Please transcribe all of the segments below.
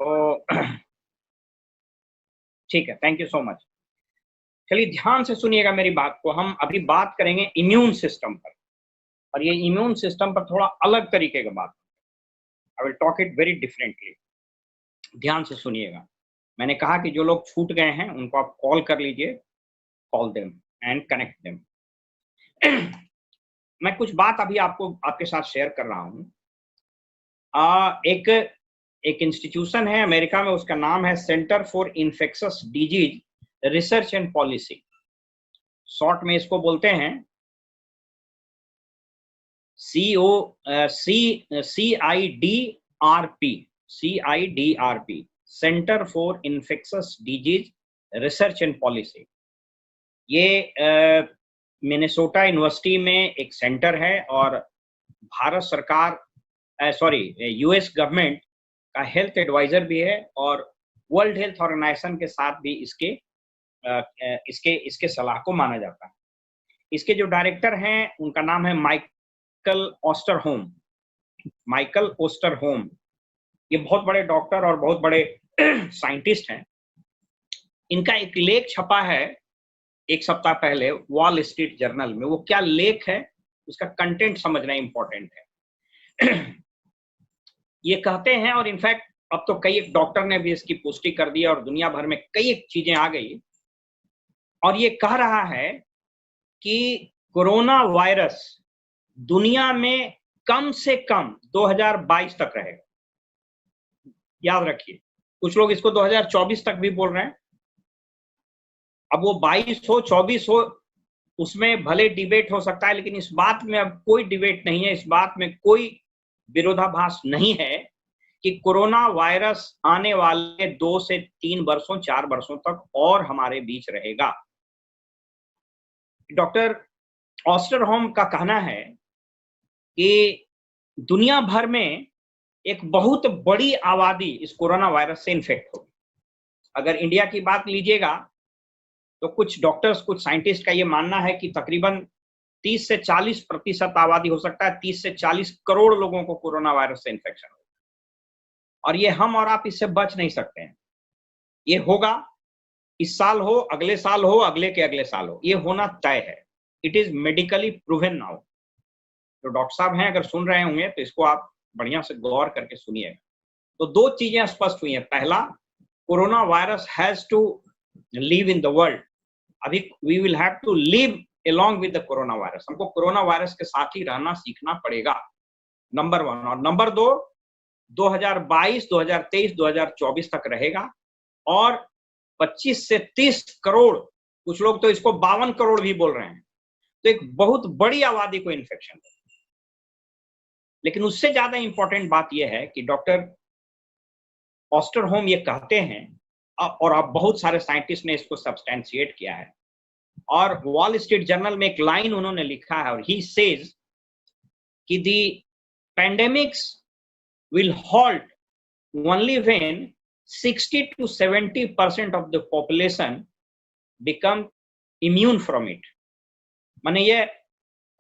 तो ठीक है, थैंक यू सो मच। चलिए ध्यान से सुनिएगा मेरी बात को। हम अभी बात करेंगे इम्यून सिस्टम पर, और ये इम्यून सिस्टम पर थोड़ा अलग तरीके का बात। I will talk it very differently. ध्यान से सुनिएगा। मैंने कहा कि जो लोग छूट गए हैं उनको आप कॉल कर लीजिए, call them and connect them. मैं कुछ बात अभी आपको आपके साथ शेयर कर रहा हूँ। एक एक इंस्टीट्यूशन है अमेरिका में, उसका नाम है centre for infectious disease research and policy. Short में इसको बोलते हैं CIDRP, centre for infectious disease research and policy. ये मिनेसोटा यूनिवर्सिटी में एक सेंटर है, और भारत सरकार यूएस गवर्नमेंट का हेल्थ एडवाइजर भी है, और वर्ल्ड हेल्थ ऑर्गेनाइजेशन के साथ भी इसके सलाह को माना जाता है। इसके जो डायरेक्टर हैं उनका नाम है माइकल ओस्टरहोम। ये बहुत बड़े डॉक्टर और बहुत बड़े साइंटिस्ट हैं। इनका एक लेख छपा है एक सप्ताह पहले वॉल स्ट्रीट जर्नल में। वो क्या लेख है, उसका कंटेंट समझना इंपॉर्टेंट है। ये कहते हैं, और इनफैक्ट अब तो कई एक डॉक्टर ने भी इसकी पुष्टि कर दी, और दुनिया भर में कई एक चीजें आ गई, और ये कह रहा है कि कोरोना वायरस दुनिया में कम से कम 2022 तक रहेगा। याद रखिए, कुछ लोग इसको 2024 तक भी बोल रहे हैं। अब वो 22 हो 24 हो, उसमें भले डिबेट हो सकता है, लेकिन इस बात में अब कोई डिबेट नहीं है, इस बात में कोई विरोधाभास नहीं है कि कोरोना वायरस आने वाले 2 से 3 वर्षों 4 वर्षों तक और हमारे बीच रहेगा। डॉक्टर ऑस्टरहोम का कहना है कि दुनिया भर में एक बहुत बड़ी आबादी इस कोरोना वायरस से इन्फेक्ट होगी। अगर इंडिया की बात लीजिएगा तो कुछ डॉक्टर्स, कुछ साइंटिस्ट का ये मानना है कि तकरीबन 30 से 40% आबादी हो सकता है, 30 से 40 करोड़ लोगों को कोरोना वायरस से इन्फेक्शन होगा, और ये हम और आप इससे बच नहीं सकते हैं। ये होगा, इस साल हो, अगले साल हो, अगले के अगले साल हो, ये होना तय है। It is medically proven now. जो डॉक्टर साहब हैं अगर सुन रहे होंगे तो इसको आप बढ़िया से गौर करके सुनिएगा। तो 2 चीजें स्पष्ट हुई हैं। पहला, corona virus has to live in the world. अभी we will have to live along with the corona virus. हमको कोरोना वायरस के साथ ही रहना सीखना पड़ेगा, नंबर 1। और नंबर 2, 2022, 2023, 2024 तक रहेगा, और 25 से 30 करोड़, कुछ लोग तो इसको 52 करोड़ भी बोल रहे हैं, तो एक बहुत बड़ी आबादी को इन्फेक्शन है। लेकिन उससे ज्यादा इंपॉर्टेंट बात यह है कि डॉक्टर ऑस्टरहोम ये कहते हैं, और अब बहुत सारे साइंटिस्ट ने इसको सब्सटेंशिएट किया है, और वॉल स्ट्रीट जर्नल में एक लाइन उन्होंने लिखा है, और ही सेज कि the pandemics will halt only when 60 to 70% of the population become immune from it. माने ये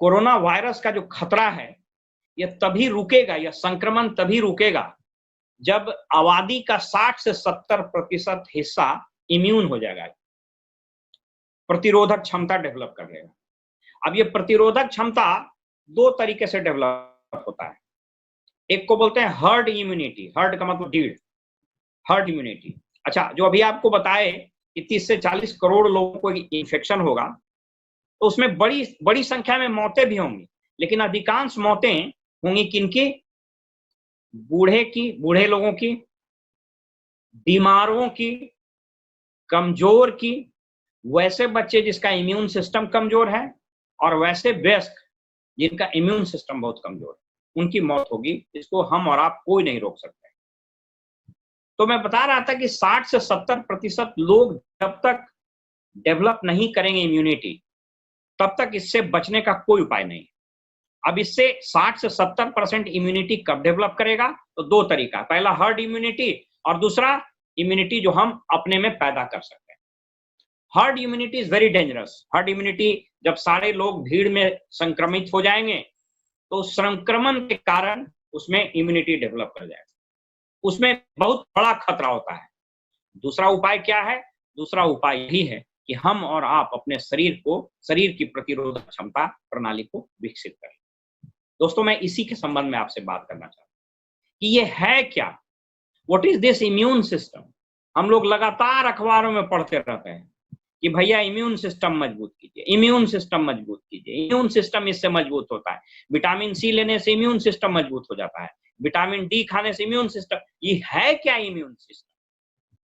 कोरोना वायरस का जो खतरा है ये तभी रुकेगा, यह संक्रमण तभी रुकेगा जब आबादी का 60 से 70% हिस्सा इम्यून हो जाएगा, प्रतिरोधक क्षमता डेवलप कर लेगा। अब ये प्रतिरोधक क्षमता 2 तरीके से डेवलप होता है। एक को बोलते हैं हर्ड इम्यूनिटी। हर्ड का मतलब भीड़, हर्ड इम्यूनिटी। अच्छा, जो अभी आपको बताए कि 30 से 40 करोड़ लोगों को इन्फेक्शन होगा, तो उसमें बड़ी संख्या में मौतें भी होंगी, लेकिन अधिकांश मौतें होंगी किनकी? बूढ़े लोगों की, बीमारों की, कमजोर की, वैसे बच्चे जिसका इम्यून सिस्टम कमजोर है, और वैसे वयस्क जिनका इम्यून सिस्टम बहुत कमजोर है, उनकी मौत होगी। इसको हम और आप कोई नहीं रोक सकते। तो मैं बता रहा था कि 60 से 70% लोग जब तक डेवलप नहीं करेंगे इम्यूनिटी, तब तक इससे बचने का कोई उपाय नहीं। अब इससे 60 से 70% इम्यूनिटी कब डेवलप करेगा? तो 2 तरीका, पहला हर्ड इम्यूनिटी, और दूसरा इम्यूनिटी जो हम अपने में पैदा कर सकते हैं। Herd immunity is very dangerous. Herd immunity जब सारे लोग भीड़ में संक्रमित हो जाएंगे, तो संक्रमण के कारण उसमें इम्यूनिटी डेवलप कर जाएगा। उसमें बहुत बड़ा खतरा होता है। दूसरा उपाय क्या है? दूसरा उपाय यही है कि हम और आप अपने शरीर की प्रतिरोधक क्षमता प्रणाली को विकसित करें। दोस्तों, मैं इसी के संबंध में आपसे बात करना चाहता हूं कि ये है क्या? What is this immune system? हम लोग लगातार अखबारों में पढ़ते रहते हैं कि भैया इम्यून सिस्टम मजबूत कीजिए, इम्यून सिस्टम मजबूत कीजिए, इम्यून सिस्टम इससे मजबूत होता है, विटामिन सी लेने से इम्यून सिस्टम मजबूत हो जाता है, विटामिन डी खाने से इम्यून सिस्टम। ये है क्या इम्यून सिस्टम?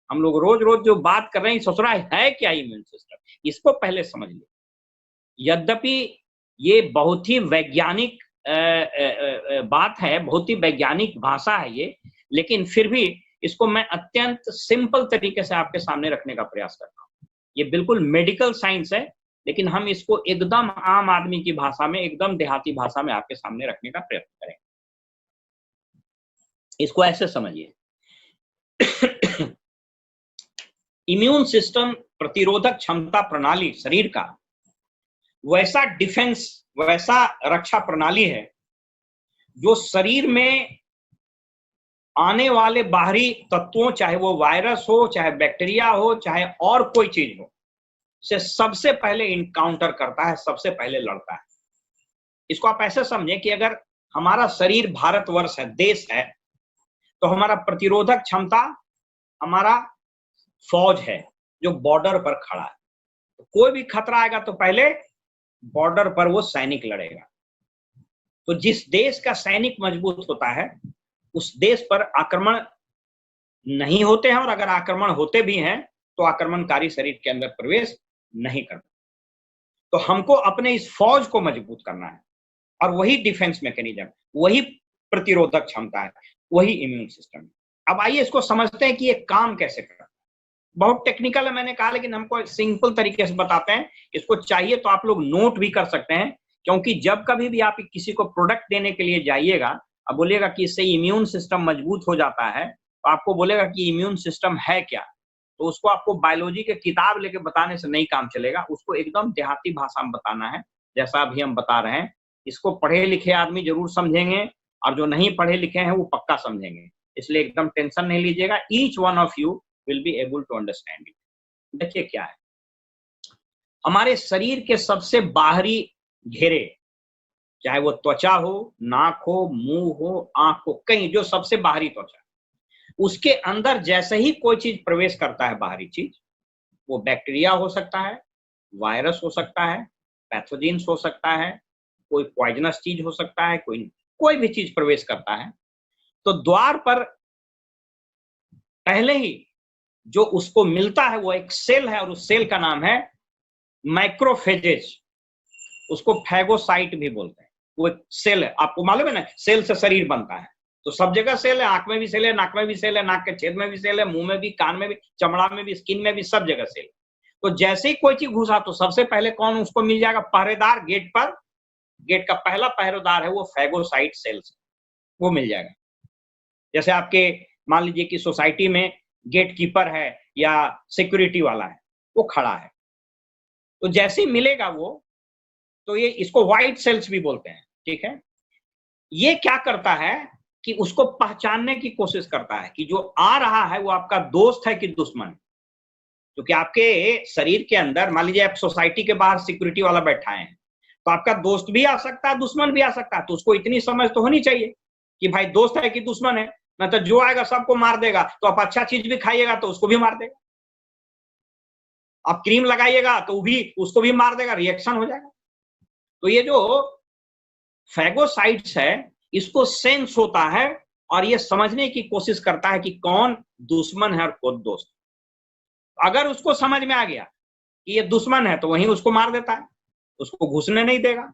हम लोग रोज रोज जो बात कर रहे हैं, सोच रहा है क्या इम्यून सिस्टम? इसको पहले समझ लीजिए। यद्यपि ये बहुत ही वैज्ञानिक बात है, बहुत ही वैज्ञानिक भाषा है ये, लेकिन फिर भी इसको मैं अत्यंत सिंपल तरीके से आपके सामने रखने का प्रयास करता हूँ। ये बिल्कुल मेडिकल साइंस है, लेकिन हम इसको एकदम आम आदमी की भाषा में, एकदम देहाती भाषा में आपके सामने रखने का प्रयत्न करें। इसको ऐसे समझिए। इम्यून सिस्टम प्रतिरोधक क्षमता प्रणाली शरीर का वैसा डिफेंस, वैसा रक्षा प्रणाली है जो शरीर में आने वाले बाहरी तत्वों, चाहे वो वायरस हो, चाहे बैक्टीरिया हो, चाहे और कोई चीज हो, से सबसे पहले इनकाउंटर करता है, सबसे पहले लड़ता है। इसको आप ऐसे समझें कि अगर हमारा शरीर भारतवर्ष है, देश है, तो हमारा प्रतिरोधक क्षमता हमारा फौज है जो बॉर्डर पर खड़ा है। तो कोई भी खतरा आएगा तो पहले बॉर्डर पर वो सैनिक लड़ेगा। तो जिस देश का सैनिक मजबूत होता है, उस देश पर आक्रमण नहीं होते हैं, और अगर आक्रमण होते भी हैं तो आक्रमणकारी शरीर के अंदर प्रवेश नहीं करते। तो हमको अपने इस फौज को मजबूत करना है, और वही डिफेंस मैकेनिज्म, वही प्रतिरोधक क्षमता है, वही इम्यून सिस्टम है। अब आइए इसको समझते हैं कि ये काम कैसे करता है। बहुत टेक्निकल है मैंने कहा, लेकिन हमको एक सिंपल तरीके से बताते हैं। इसको चाहिए तो आप लोग नोट भी कर सकते हैं, क्योंकि जब कभी भी आप किसी को प्रोडक्ट देने के लिए जाइएगा, अब बोलिएगा कि इससे इम्यून सिस्टम मजबूत हो जाता है, तो आपको बोलेगा कि इम्यून सिस्टम है क्या, तो उसको आपको बायोलॉजी के किताब लेके बताने से नहीं काम चलेगा। उसको एकदम देहाती भाषा में बताना है, जैसा अभी हम बता रहे हैं। इसको पढ़े लिखे आदमी जरूर समझेंगे, और जो नहीं पढ़े लिखे हैं वो पक्का समझेंगे, इसलिए एकदम टेंशन नहीं लीजिएगा। Each one of you will be able to understand it. देखिए क्या है, हमारे शरीर के सबसे बाहरी घेरे, चाहे वो त्वचा हो, नाक हो, मुंह हो, आंख हो, कहीं जो सबसे बाहरी त्वचा, उसके अंदर जैसे ही कोई चीज प्रवेश करता है, बाहरी चीज, वो बैक्टीरिया हो सकता है, वायरस हो सकता है, पैथोजेंस हो सकता है, कोई पॉइजनस चीज हो सकता है, कोई भी चीज प्रवेश करता है, तो द्वार पर पहले ही जो उसको मिलता है वो एक सेल है, और उस सेल का नाम है माइक्रोफेजेज। उसको फैगोसाइट भी बोलते हैं। वो एक सेल है, आपको मालूम है ना, सेल से शरीर बनता है, तो सब जगह सेल है। आंख में भी सेल है, नाक में भी सेल है, नाक के छेद में भी सेल है, मुंह में भी, कान में भी, चमड़ा में भी, स्किन में भी, सब जगह सेल। तो जैसे ही कोई चीज घुसा तो सबसे पहले कौन उसको मिल जाएगा? पहरेदार गेट पर, गेट का पहला पहरेदार है वो फैगोसाइट सेल्स, वो मिल जाएगा। जैसे आपके मान लीजिए कि सोसाइटी में गेट कीपर है या सिक्योरिटी वाला है, वो खड़ा है, तो जैसे ही मिलेगा वो, तो ये इसको व्हाइट सेल्स भी बोलते हैं, ठीक है। ये क्या करता है कि उसको पहचानने की कोशिश करता है कि जो आ रहा है वो आपका दोस्त है कि दुश्मन। क्योंकि आपके शरीर के अंदर मान लीजिए आप सोसाइटी के बाहर सिक्योरिटी वाला बैठा है, तो आपका दोस्त भी आ सकता है, दुश्मन भी आ सकता है। तो उसको इतनी समझ तो होनी चाहिए कि भाई दोस्त है कि दुश्मन है, नहीं तो जो आएगा सबको मार देगा। तो आप अच्छा चीज भी खाइएगा तो उसको भी मार देगा, आप क्रीम लगाइएगा तो भी उसको भी मार देगा, रिएक्शन हो जाएगा। तो ये जो फैगोसाइट्स है, इसको सेंस होता है, और ये समझने की कोशिश करता है कि कौन दुश्मन है और कौन दोस्त। अगर उसको समझ में आ गया कि ये दुश्मन है, तो वहीं उसको मार देता है, उसको घुसने नहीं देगा।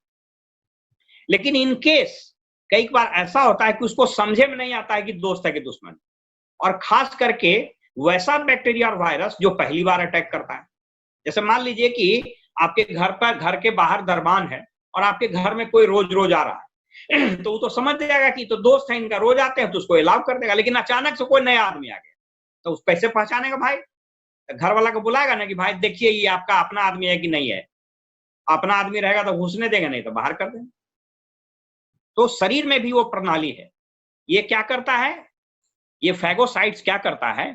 लेकिन इन केस कई बार ऐसा होता है कि उसको समझे में नहीं आता है कि दोस्त है कि दुश्मन, और खास करके वैसा बैक्टीरिया और वायरस जो पहली बार अटैक करता है। जैसे मान लीजिए कि आपके घर पर, घर के बाहर दरबान है, और आपके घर में कोई रोज रोज आ रहा है, तो वो तो समझ जाएगा कि तो दोस्त है इनका, रोज आते हैं, तो उसको अलाउ कर देगा। लेकिन अचानक से कोई नया आदमी आ गया, तो उस कैसे पहचानेगा भाई? घर वाला को बुलाएगा ना कि भाई देखिए ये आपका अपना आदमी है कि नहीं है। अपना आदमी रहेगा तो घुसने देगा, नहीं तो बाहर कर देगा। तो शरीर में भी वो प्रणाली है। ये क्या करता है ये फैगोसाइट्स क्या करता है,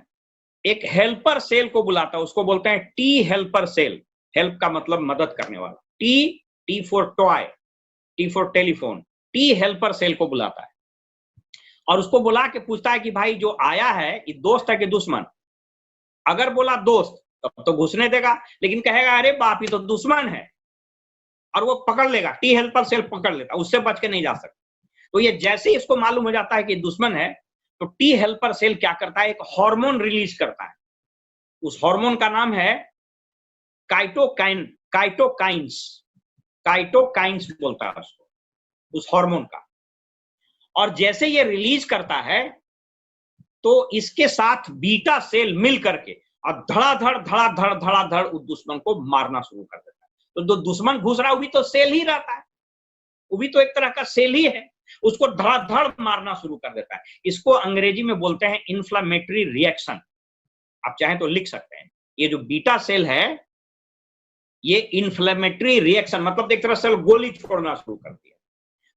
एक हेल्पर सेल को बुलाता है, उसको बोलते हैं टी हेल्पर सेल। हेल्प का मतलब मदद करने वाला, T for toy, T for telephone, T helper cell को बुलाता है और उसको बुला के पूछता है कि भाई जो आया है ये दोस्त है कि दुश्मन। अगर बोला दोस्त तब तो घुसने देगा, लेकिन कहेगा अरे बाप ये तो दुश्मन है, और वो पकड़ लेगा, टी हेल्पर सेल पकड़ लेता, उससे बच के नहीं जा सकता। तो ये जैसे ही इसको मालूम हो जाता है कि दुश्मन है, तो टी हेल्पर सेल क्या करता है, एक हार्मोन रिलीज करता है। उस हार्मोन का नाम है काइटोकाइंस, काइटोकाइंस बोलता है उसको, उस हार्मोन का। और जैसे ये रिलीज करता है तो इसके साथ बीटा सेल मिल करके और धड़ाधड़ उस दुश्मन को मारना शुरू कर देता है। तो जो दुश्मन घुस रहा है वो भी तो सेल ही रहता है, वो भी तो एक तरह का सेल ही है, उसको धड़ाधड़ मारना शुरू कर देता है। इसको अंग्रेजी में बोलते हैं इन्फ्लेमेटरी रिएक्शन। आप चाहें तो लिख सकते हैं, ये जो बीटा सेल है ये इन्फ्लेमेटरी रिएक्शन, मतलब एक तरह से गोली छोड़ना शुरू कर दिया।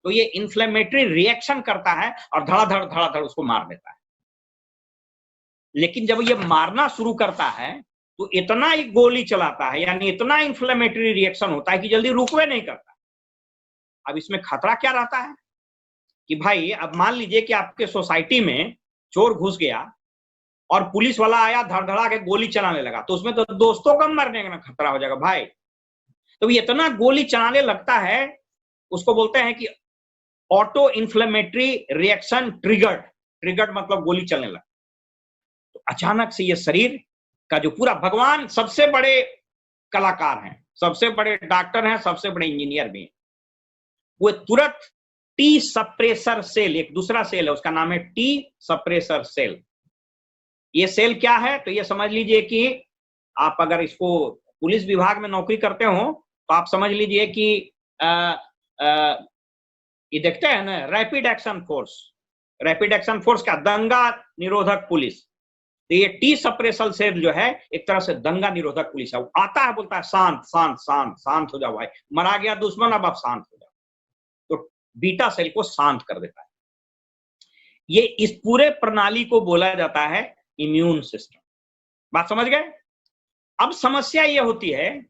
तो ये इन्फ्लेमेटरी रिएक्शन करता है और धड़ाधड़ उसको मार देता है। लेकिन जब ये मारना शुरू करता है तो इतना ही गोली चलाता है, यानी इतना इन्फ्लेमेटरी रिएक्शन होता है कि जल्दी रुकवे नहीं करता। अब इसमें खतरा क्या रहता है कि भाई अब मान लीजिए कि आपके सोसाइटी में चोर घुस गया और पुलिस वाला आया धड़धड़ा के गोली चलाने लगा, तो उसमें तो दोस्तों का मरने का खतरा हो जाएगा भाई। तो ये इतना गोली चलाने लगता है, उसको बोलते हैं कि ऑटो इन्फ्लेमेटरी रिएक्शन ट्रिगर्ड मतलब गोली चलने लगा। तो अचानक से ये शरीर का जो पूरा, भगवान सबसे बड़े कलाकार हैं, सबसे बड़े डॉक्टर हैं, सबसे बड़े इंजीनियर भी हैं, वो तुरंत टी सप्रेसर सेल, एक दूसरा सेल है उसका नाम है टी सप्रेसर सेल। ये सेल क्या है, तो ये समझ लीजिए कि आप अगर इसको पुलिस विभाग में नौकरी करते हो तो आप समझ लीजिए कि ये देखते हैं ना रैपिड एक्शन फोर्स का दंगा निरोधक पुलिस। तो ये टी सप्रेसल सेल जो है एक तरह से दंगा निरोधक पुलिस है। वो आता है, बोलता है शांत शांत शांत शांत हो जाओ भाई, मरा गया दुश्मन, अब आप शांत हो जाओ। तो बीटा सेल को शांत कर देता है। ये इस पूरे प्रणाली को बोला जाता है इम्यून सिस्टम। बात समझ गए? अब समस्या ये होती है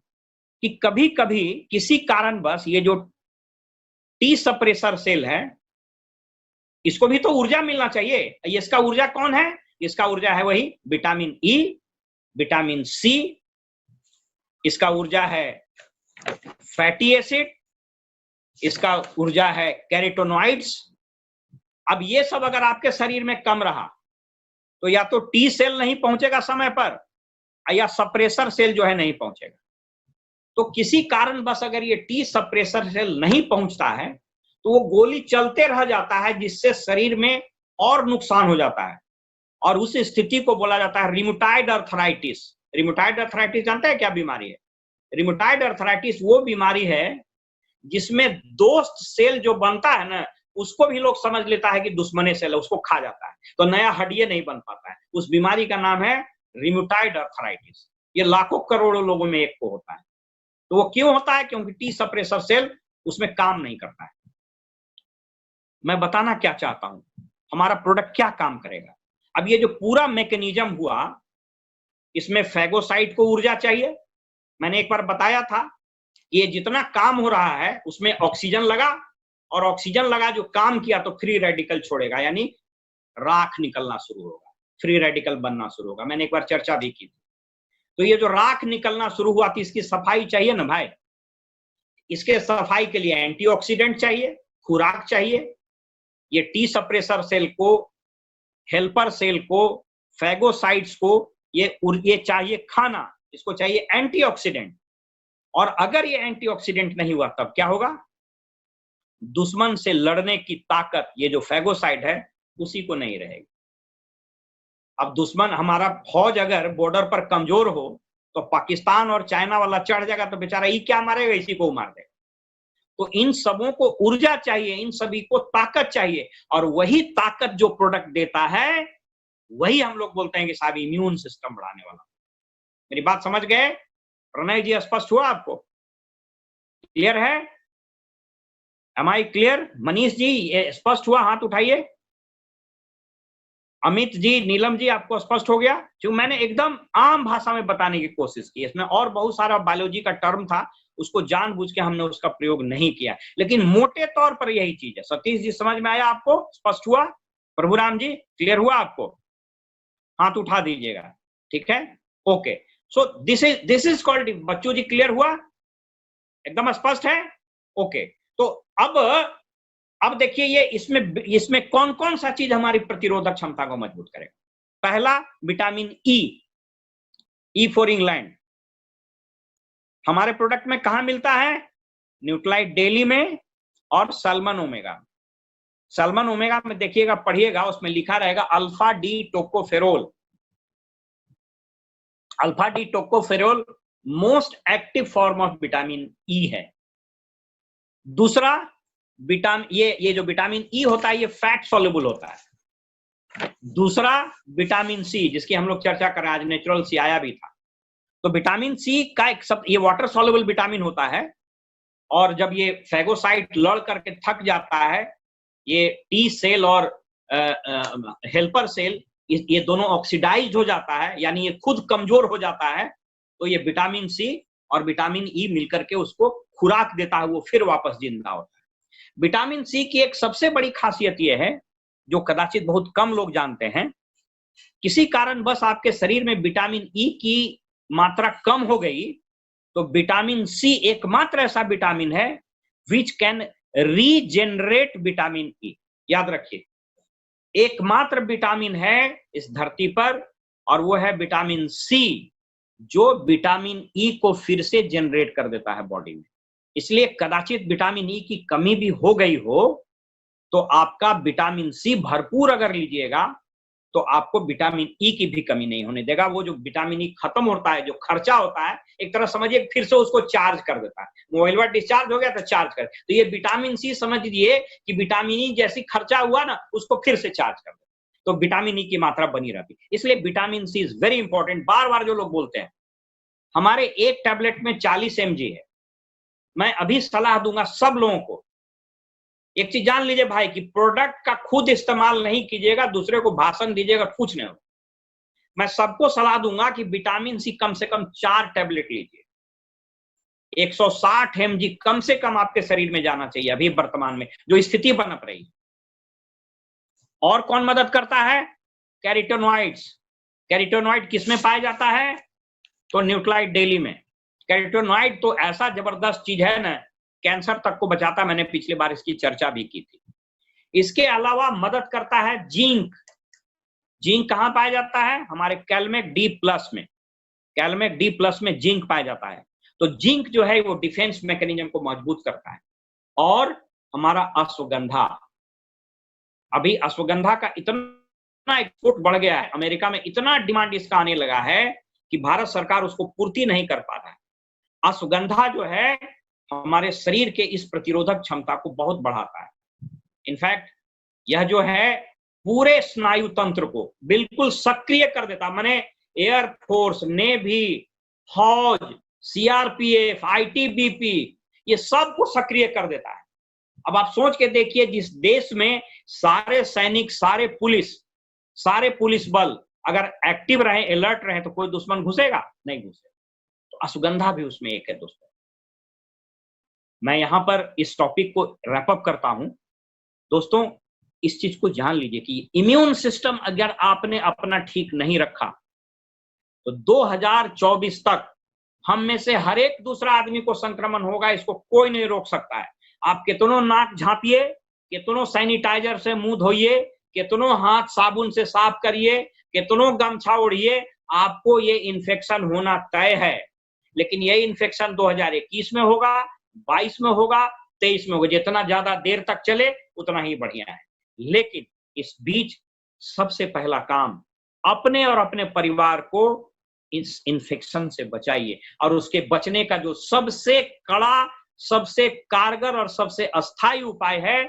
कि कभी कभी किसी कारणवश ये जो टी सप्रेसर सेल है इसको भी तो ऊर्जा मिलना चाहिए। इसका ऊर्जा कौन है? इसका ऊर्जा है वही विटामिन ई, विटामिन सी, इसका ऊर्जा है फैटी एसिड, इसका ऊर्जा है कैरोटीनॉइड्स। अब ये सब अगर आपके शरीर में कम रहा तो या तो टी सेल नहीं पहुंचेगा समय पर, या सप्रेसर सेल जो है नहीं पहुंचेगा। तो किसी कारणवश अगर ये टी सप्रेसर सेल नहीं पहुंचता है तो वो गोली चलते रह जाता है, जिससे शरीर में और नुकसान हो जाता है, और उस स्थिति को बोला जाता है रिमोटाइड अर्थराइटिस। रिमोटाइड अर्थराइटिस जानते हैं क्या बीमारी है? रिमोटाइड अर्थराइटिस वो बीमारी है जिसमें दोस्त सेल जो बनता है ना, उसको भी लोग समझ लेता है कि दुश्मने सेल है, उसको खा जाता है, तो नया हड्डी नहीं बन पाता है। उस बीमारी का नाम है रिमोटाइड अर्थराइटिस। ये लाखों करोड़ों लोगों में एक को होता है। तो वो क्यों होता है? क्योंकि टी सप्रेसर सेल उसमें काम नहीं करता है। मैं बताना क्या चाहता हूं, हमारा प्रोडक्ट क्या काम करेगा। अब ये जो पूरा मैकेनिज्म हुआ, इसमें फैगोसाइट को ऊर्जा चाहिए। मैंने एक बार बताया था कि ये जितना काम हो रहा है उसमें ऑक्सीजन लगा, और ऑक्सीजन लगा जो काम किया तो फ्री रेडिकल छोड़ेगा, यानी राख निकलना शुरू होगा, फ्री रेडिकल बनना शुरू होगा। मैंने एक बार चर्चा भी की थी। तो ये जो राख निकलना शुरू हुआ थी, इसकी सफाई चाहिए ना भाई। इसके सफाई के लिए एंटीऑक्सीडेंट चाहिए, खुराक चाहिए। ये टी सप्रेसर सेल को, हेल्पर सेल को, फैगोसाइट्स को ये चाहिए खाना, इसको चाहिए एंटीऑक्सीडेंट। और अगर ये एंटीऑक्सीडेंट नहीं हुआ तब क्या होगा? दुश्मन से लड़ने की ताकत ये जो फैगोसाइट है उसी को नहीं रहेगी। अब दुश्मन, हमारा फौज अगर बॉर्डर पर कमजोर हो तो पाकिस्तान और चाइना वाला चढ़ जाएगा तो बेचारा ये क्या मारेगा, इसी को मार देगा। तो इन सबों को ऊर्जा चाहिए, इन सभी को ताकत चाहिए, और वही ताकत जो प्रोडक्ट देता है वही हम लोग बोलते हैं कि साहब इम्यून सिस्टम बढ़ाने वाला। मेरी बात समझ गए? प्रणय जी, स्पष्ट हुआ आपको? क्लियर है? Am I clear? Manish ji ये स्पष्ट हुआ? हाथ उठाइए। अमित जी, नीलम जी, आपको स्पष्ट हो गया? जो मैंने एकदम आम भाषा में बताने की कोशिश की, इसमें और बहुत सारा बायोलॉजी का टर्म था, उसको जानबूझ के हमने उसका प्रयोग नहीं किया, लेकिन मोटे तौर पर यही चीज है। सतीश जी, समझ में आया आपको? स्पष्ट हुआ? प्रभुराम जी, क्लियर हुआ आपको? हाथ उठा दीजिएगा, ठीक है? Okay, so this is called, बच्चों जी क्लियर हुआ? एकदम स्पष्ट है? ओके, तो अब देखिए, ये इसमें कौन कौन सा चीज हमारी प्रतिरोधक क्षमता को मजबूत करेगा? पहला, विटामिन ई फॉर इंग्लैंड। हमारे प्रोडक्ट में कहां मिलता है? न्यूट्रालाइट डेली में और सैल्मन ओमेगा। सैल्मन ओमेगा में देखिएगा, पढ़िएगा, उसमें लिखा रहेगा alpha D tocopherol. Alpha D tocopherol most active form of vitamin E है। दूसरा, ये जो विटामिन ई होता है, ये फैट सॉल्युबल होता है। दूसरा, विटामिन सी, जिसकी हम लोग चर्चा कर रहे हैं आज, नेचुरल सी आया भी था। तो विटामिन सी का ये वाटर सॉल्युबल विटामिन होता है, और जब ये फैगोसाइट लड़ करके थक जाता है, ये टी सेल और हेल्पर सेल, ये दोनों ऑक्सीडाइज्ड हो जाता है, यानी ये खुद कमजोर हो जाता है, तो ये विटामिन सी और विटामिन ई मिलकर के उसको खुराक देता है, वो फिर वापस जिंदा होता है। विटामिन सी की एक सबसे बड़ी खासियत यह है, जो कदाचित बहुत कम लोग जानते हैं, किसी कारणवश आपके शरीर में विटामिन ई की मात्रा कम हो गई, तो विटामिन सी एकमात्र ऐसा विटामिन है which can regenerate vitamin E. याद रखिए, एकमात्र विटामिन है इस धरती पर, और वो है विटामिन सी, जो विटामिन ई को फिर से जनरेट कर देता है बॉडी में। इसलिए कदाचित विटामिन ई की कमी भी हो गई हो, तो आपका विटामिन सी भरपूर अगर लीजिएगा, तो आपको विटामिन ई की भी कमी नहीं होने देगा। वो जो विटामिन ई खत्म होता है, जो खर्चा होता है, एक तरह समझिए फिर से उसको चार्ज कर देता है। मोबाइल पर डिस्चार्ज हो गया तो चार्ज कर, तो ये विटामिन सी समझ लीजिए कि विटामिन ई जैसी खर्चा हुआ ना, उसको फिर से चार्ज कर देता है, तो विटामिन ई की मात्रा बनी रहती है। इसलिए vitamin C is very important. बार बार जो लोग बोलते हैं, हमारे एक टैबलेट में 40 mg है, मैं अभी सलाह दूंगा सब लोगों को, एक चीज जान लीजिए भाई, कि प्रोडक्ट का खुद इस्तेमाल नहीं कीजिएगा, दूसरे को भाषण दीजिएगा, कुछ नहीं होगा। मैं सबको सलाह दूंगा कि विटामिन सी कम से कम 4 टैबलेट लीजिए। 160 mg कम से कम आपके शरीर में जाना चाहिए अभी वर्तमान में जो स्थिति बनप रही है। और कौन मदद करता है? कैरोटीनॉइड्स। कैरोटीनॉइड किसमें पाया जाता है? तो न्यूट्रालाइट डेली में। कैरोटीनॉइड तो ऐसा जबरदस्त चीज है ना, कैंसर तक को बचाता। मैंने पिछली बार इसकी चर्चा भी की थी। इसके अलावा मदद करता है जिंक। जिंक कहां पाया जाता है? हमारे कैलमेक डी प्लस में। कैलमेक डी प्लस में जिंक पाया जाता है। तो जिंक जो है वो डिफेंस मैकेनिज्म को मजबूत करता है। और हमारा अश्वगंधा, अभी अश्वगंधा का इतना एक्सपोर्ट बढ़ गया है, अमेरिका में इतना डिमांड इसका आने लगा है कि भारत सरकार उसको पूर्ति नहीं कर पा रहा है। अश्वगंधा जो है हमारे शरीर के इस प्रतिरोधक क्षमता को बहुत बढ़ाता है। इनफैक्ट यह जो है पूरे स्नायु तंत्र को बिल्कुल सक्रिय कर देता है। माने एयरफोर्स, नेवी, फौज, सीआरपीएफ, आईटीबीपी, ये सब को सक्रिय कर देता है। अब आप सोच के देखिए, जिस देश में सारे सैनिक, सारे पुलिस बल अगर एक्टिव रहे, अलर्ट रहे, तो कोई दुश्मन घुसेगा? नहीं घुसेगा। तो अश्वगंधा भी उसमें एक है दोस्तों। मैं यहां पर इस टॉपिक को रैप अप करता हूं। दोस्तों, इस चीज को जान लीजिए कि इम्यून सिस्टम अगर आपने अपना ठीक नहीं रखा, तो 2024 तक हम में से हर एक दूसरा आदमी को संक्रमण होगा। इसको कोई नहीं रोक सकता है। आप कितनों नाक झांपिए, कितनों सैनिटाइजर से मुंह धोइए, कितनों हाथ साबुन से साफ करिए, कितनों गमछा ओढ़िए, आपको ये इन्फेक्शन होना तय है। लेकिन ये इन्फेक्शन 2021 में होगा, 22 में होगा, 23 में होगा। जितना ज्यादा देर तक चले उतना ही बढ़िया है। लेकिन इस बीच सबसे पहला काम, अपने और अपने परिवार को इस इन्फेक्शन से बचाइए। और उसके बचने का जो सबसे कड़ा, सबसे कारगर और सबसे अस्थायी उपाय है,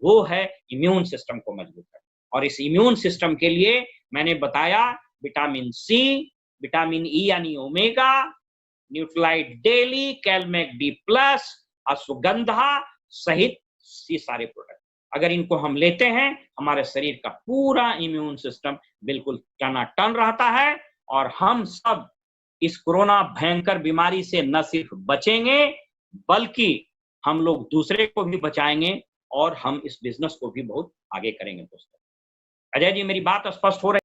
वो है इम्यून सिस्टम को मजबूत करना। और इस इम्यून सिस्टम के लिए मैंने बताया विटामिन सी, विटामिन ई यानी omega, Nutrilite daily, Calmag D plus, ashwagandha सहित ये सारे प्रोडक्ट। अगर इनको हम लेते हैं, हमारे शरीर का पूरा इम्यून सिस्टम बिल्कुल टनाटन रहता है और हम सब इस कोरोना भयंकर बीमारी से न सिर्फ बचेंगे, बल्कि हम लोग दूसरे को भी बचाएंगे और हम इस बिजनेस को भी बहुत आगे करेंगे दोस्तों। अजय जी, मेरी बात स्पष्ट हो रही